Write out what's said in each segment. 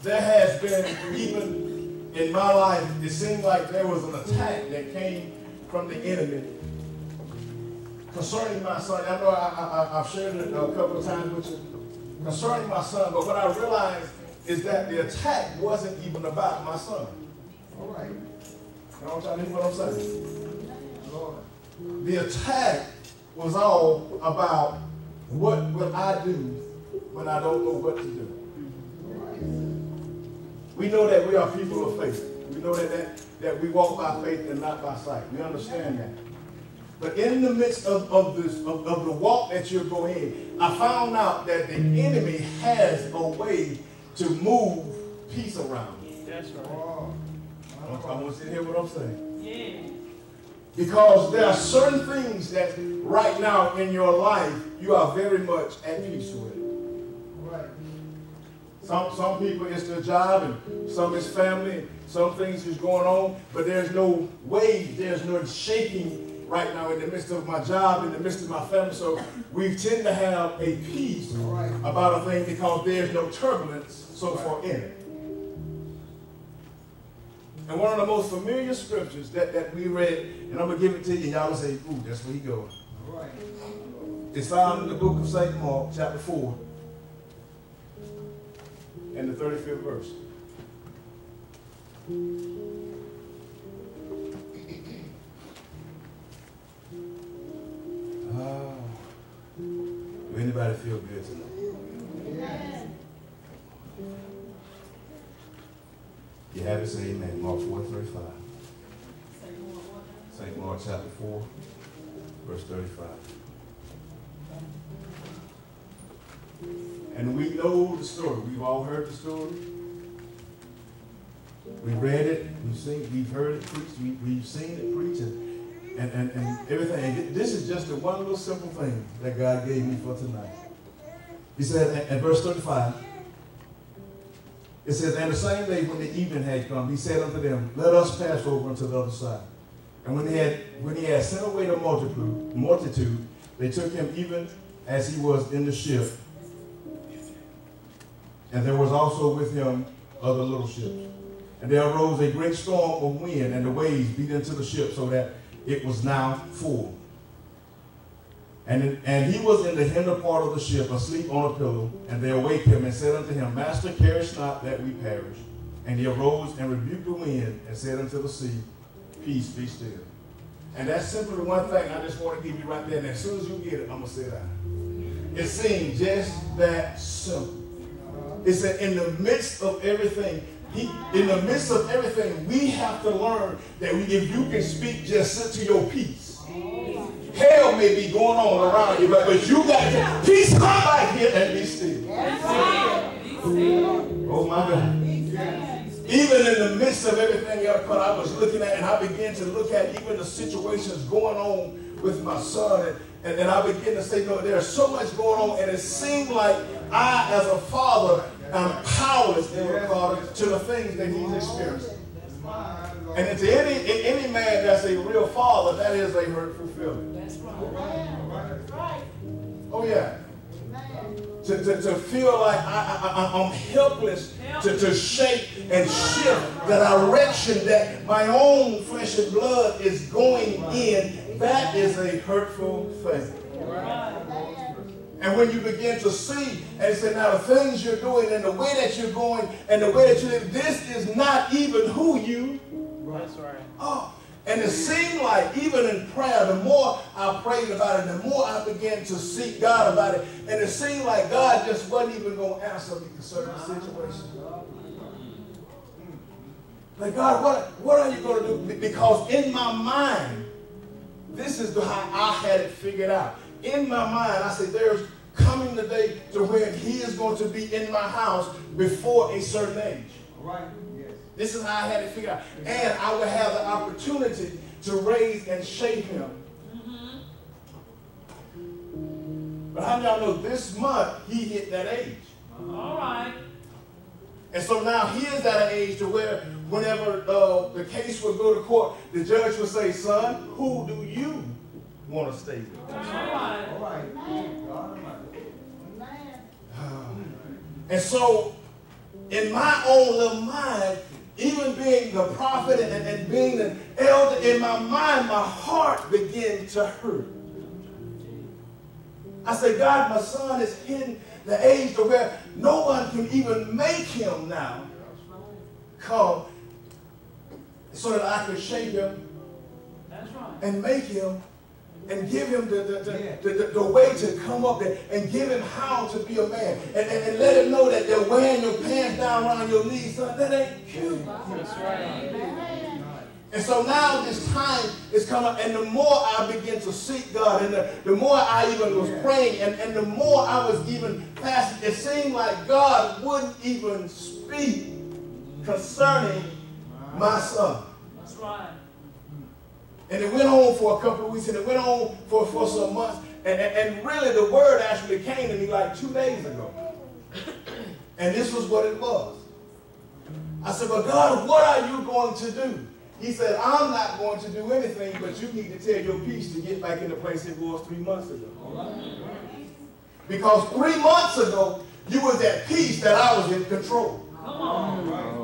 there has been, even in my life, it seemed like there was an attack that came from the enemy concerning my son. I know I've shared it a couple of times with you, concerning my son, but what I realized is that the attack wasn't even about my son. All right. I want y'all to hear what I'm saying. Lord. The attack was all about what will I do when I don't know what to do. We know that we are people of faith. We know that we walk by faith and not by sight. We understand that. But in the midst of the walk that you're going in, I found out that the enemy has a way to move peace around. That's right. I want you to hear what I'm saying. Yeah. Because there are certain things that right now in your life you are very much at peace with. Right. Some people it's their job, and some is family, and some things is going on, but there's no wave, there's no shaking right now in the midst of my job, in the midst of my family. So we tend to have a peace about a thing because there's no turbulence so far in it. And one of the most familiar scriptures that we read, and I'm going to give it to you, and y'all will say, ooh, that's where he goes. Right. It's found in the book of St. Mark, chapter 4, and the 35th verse. Do anybody feel good tonight? Yes. You have it, say amen. Mark 4:35. St. Mark chapter 4, verse 35. And we know the story. We've all heard the story. We read it, we've heard it preached, we've seen it preached, and everything. And this is just the one little simple thing that God gave me for tonight. He said at verse 35, it says, and the same day when the evening had come, he said unto them, let us pass over unto the other side. And when he had sent away the multitude, they took him even as he was in the ship. And there was also with him other little ships. And there arose a great storm of wind, and the waves beat into the ship, so that it was now full. And he was in the hinder part of the ship, asleep on a pillow. And they awaked him and said unto him, Master, carest not that we perish? And he arose and rebuked the wind and said unto the sea, Peace, be still. And that's simply one thing I just want to give you right there. And as soon as you get it, I'm going to say that. It seems just that simple. It said, in the midst of everything, we have to learn that if you can speak, just sit to your peace. Hell may be going on around you, but you got to peace, come back here and be still. Oh my God. Even in the midst of everything else I was looking at, and I began to look at even the situations going on with my son, and I began to say, no, there's so much going on, and it seemed like I, as a father, am powerless in regard to the things that he's experiencing. And to any man that's a real father, that is a hurtful feeling. That's right. Oh yeah. To feel like I'm helpless to shape and shift the direction that my own flesh and blood is going in, that is a hurtful thing. And when you begin to see and say, now the things you're doing and the way that you're going and the way that you live, this is not even who you. That's right. Oh, and it seemed like even in prayer, the more I prayed about it, the more I began to seek God about it. And it seemed like God just wasn't even going to answer me concerning the situation. Like, God, what are you going to do? Because in my mind, this is how I had it figured out. In my mind, I said, there's coming the day to where he is going to be in my house before a certain age. All right. Yes. This is how I had it figured out. And I would have the opportunity to raise and shape him. But how do y'all know this month he hit that age? All right. And so now he is at an age to where whenever the case would go to court, the judge would say, son, who do you want to stay with? All right. All right. And so in my own little mind, even being the prophet and being an elder, in my mind, my heart began to hurt. I said, God, my son is in the age to where no one can even make him now come so that I could shape him and make him and give him the way to come up there and give him how to be a man. And let him know that they're wearing your pants down around your knees. Son, that ain't cute. That's right. And so now this time is coming, and the more I begin to seek God, and the more I even was praying, and the more I was even fasting, it seemed like God wouldn't even speak concerning my son. That's right. And it went on for a couple of weeks, and it went on for some months, and really the word actually came to me like 2 days ago. And this was what it was. I said, but God, what are you going to do? He said, I'm not going to do anything, but you need to tell your peace to get back in the place it was 3 months ago. Because 3 months ago, you was at peace that I was in control.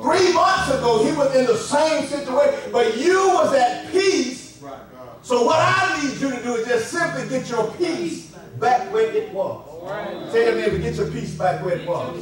3 months ago, he was in the same situation, but you was at peace. So what I need you to do is just simply get your peace back where it was. Tell your neighbor, get your peace back where it was.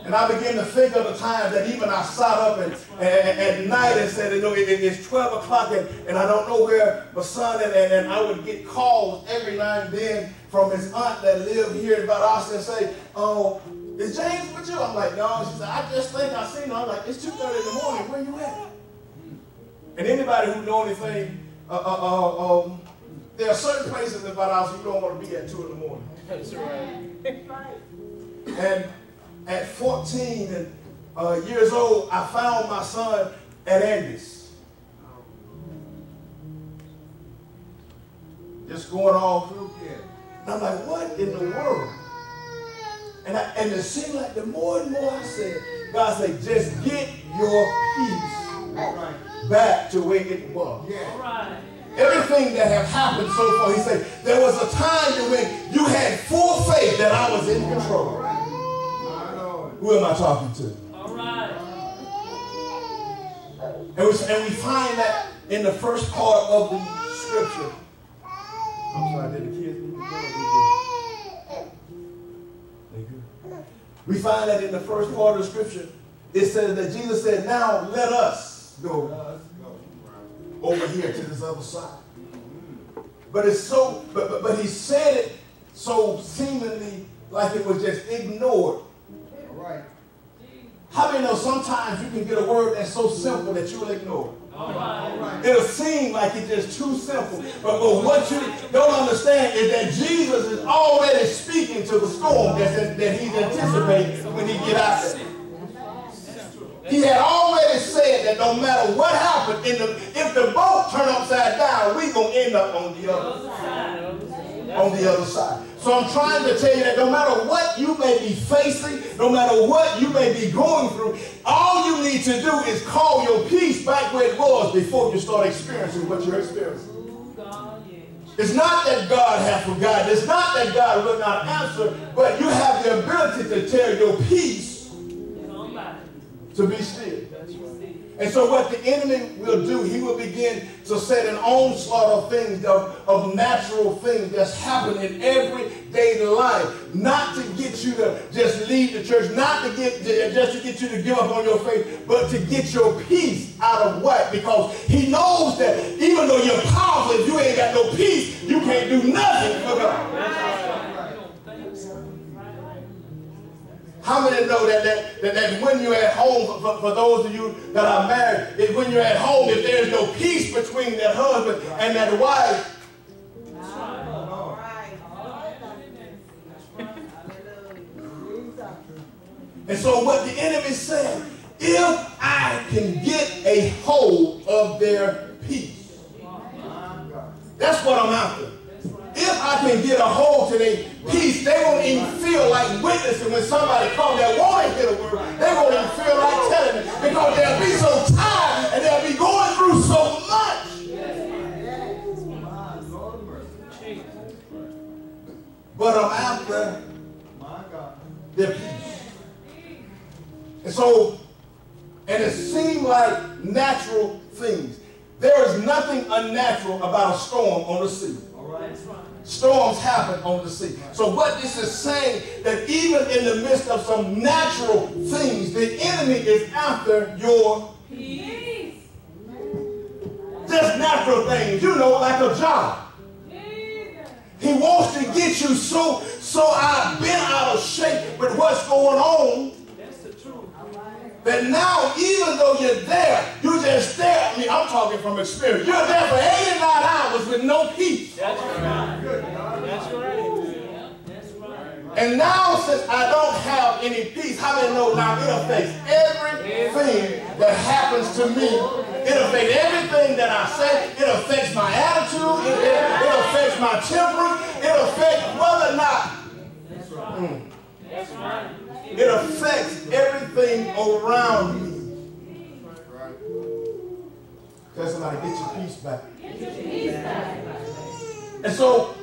And I began to think of the times that even I sat up at night and said, you know, it's 12 o'clock and I don't know where my son and I would get calls every now and then from his aunt that lived here in Valdosta and say, oh, is James with you? I'm like, no. She said, I just think I seen her. I'm like, it's 2:30 in the morning. Where you at? And anybody who know anything, there are certain places in Valdosta you don't want to be at 2 in the morning. That's right. And at 14 years old, I found my son at Andy's. Just going all through here. And I'm like, what in the world? And it seemed like the more and more I said, God said, just get your peace back to where it was. Everything that have happened so far, he said, there was a time when you had full faith that I was in control. Who am I talking to? All right. And we find that in the first part of the scripture. I'm sorry, did the kids need to go? They good? We find that in the first part of the scripture, it says that Jesus said, now let us go over here to this other side. But it's so, but he said it so seemingly like it was just ignored. Right. How many know sometimes you can get a word that's so simple that you will ignore it? All right. It'll seem like it's just too simple. But what you don't understand is that Jesus is already speaking to the storm that he's anticipating when he get out there. He had already said that no matter what happened, if the boat turned upside down, we're going to end up on the other side. On the other side. So I'm trying to tell you that no matter what you may be facing, no matter what you may be going through, all you need to do is call your peace back where it was before you start experiencing what you're experiencing. It's not that God has forgotten. It's not that God will not answer, but you have the ability to tell your peace to be still. And so what the enemy will do, he will begin to set an onslaught of things, of natural things that's happening in everyday life. Not to get you to just leave the church, not to get you to give up on your faith, but to get your peace out of whack. Because he knows that even though you're powerful, if you ain't got no peace, you can't do nothing for God. How many know that when you're at home, for those of you that are married, when you're at home, if there's no peace between that husband and that wife, and so what the enemy said, if I can get a hold of their peace, that's what I'm after. If I can get a hold to their peace, they won't even feel like witnessing when somebody comes that want to hear the word. They won't even feel like telling it because they'll be so tired and they'll be going through so much. But I'm after their peace. And so, and it seemed like natural things. There is nothing unnatural about a storm on the sea. All right. Storms happen on the sea. So what this is saying, that even in the midst of some natural things, the enemy is after your Peace. just natural things, you know, like a job. He wants to get you so I've been out of shape with what's going on. That's the truth. That now, even though you're there, you just there. I mean, I'm talking from experience. You're there for 89 hours with no peace. That's right. That's right. That's right. And now, since I don't have any peace, how many know now it affects everything that happens to me? It affects everything that I say. It affects my attitude. It affects my temperament. It affects whether or not. That's right. That's right. It affects everything around me. Tell somebody, get your peace back. Get your peace back. And so,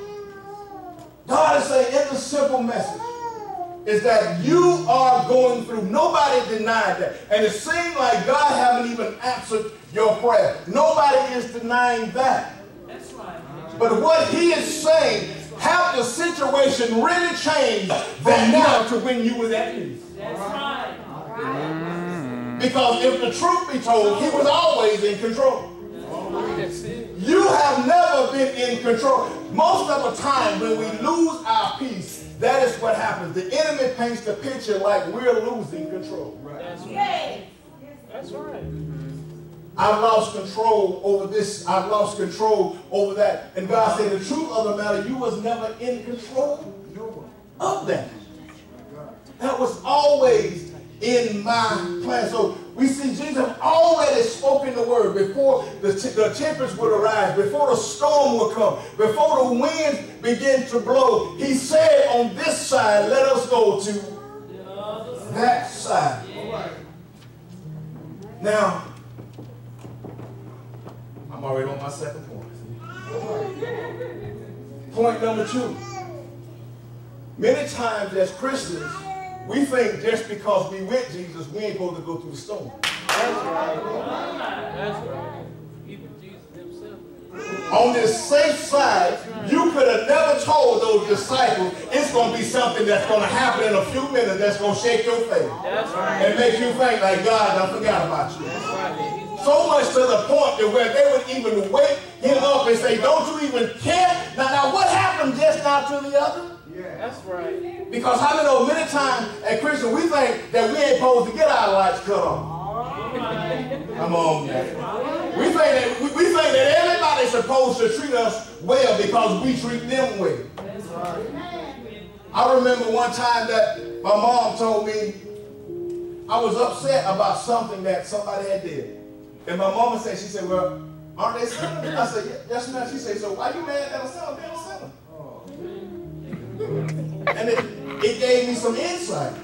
God is saying in the simple message is that you are going through. Nobody denied that. And it seems like God haven't even answered your prayer. Nobody is denying that. That's right. But what he is saying, have the situation really changed from now to when you was at peace? That's right. Because if the truth be told, he was always in control. That's it. You have never been in control. Most of the time when we lose our peace, that is what happens. The enemy paints the picture like we're losing control. That's right. That's right. I've lost control over this. I've lost control over that. And God said the truth of the matter, you was never in control of that. That was always in my plan. So we see Jesus already spoken the word before the tempest would arise, before the storm would come, before the winds begin to blow. He said on this side, let us go to that side. Now, I'm already on my second point. Point number 2. Many times as Christians, we think just because we with Jesus, we ain't supposed to go through the storm. That's right. That's right. Even Jesus himself. On this safe side, you could have never told those disciples it's going to be something that's going to happen in a few minutes that's going to shake your faith. That's right. And make you think like God, I forgot about you. That's right. So much to the point that where they would even wake him up and say, don't you even care? Now what happened just now to the other? That's right. Because how many know many times at Christian we think that we ain't supposed to get our lights cut off. Come on, man. We think that everybody's supposed to treat us well because we treat them well. That's right. I remember one time that my mom told me I was upset about something that somebody had did. And my mama said, she said, well, aren't they sinners? I said, yes, ma'am. She said, so why you mad at a sinner? They're a sinner. And it gave me some insight.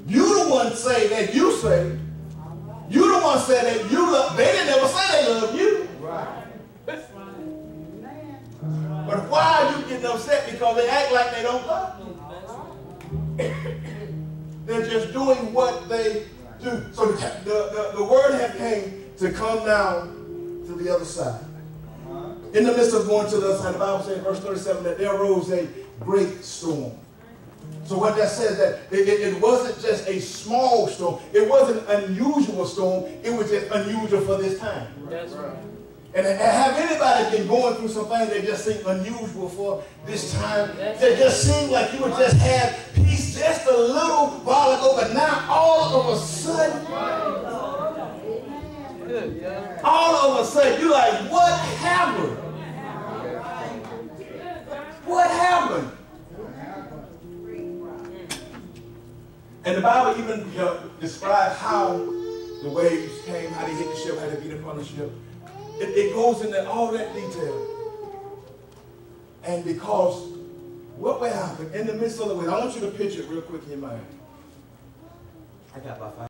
You the one say that you say. You the one say that you love. They didn't ever say they love you. But why are you getting upset? Because they act like they don't love you. They're just doing what they do. So the word had came to come down to the other side. In the midst of going to the other side, the Bible says in verse 37 that there arose a great storm. So what that says that it wasn't just a small storm. It wasn't an unusual storm. It was just unusual for this time. That's right. And have anybody been going through something that just seemed unusual for this time? That just seemed like you would just had peace just a little while ago, but now all of a sudden, you're like, what happened? What happened? And the Bible even describes how the waves came, how they hit the ship, how they beat upon the ship. It goes into all that detail. And because what would happen in the midst of the wave, I want you to picture it real quick in your mind. I got about 5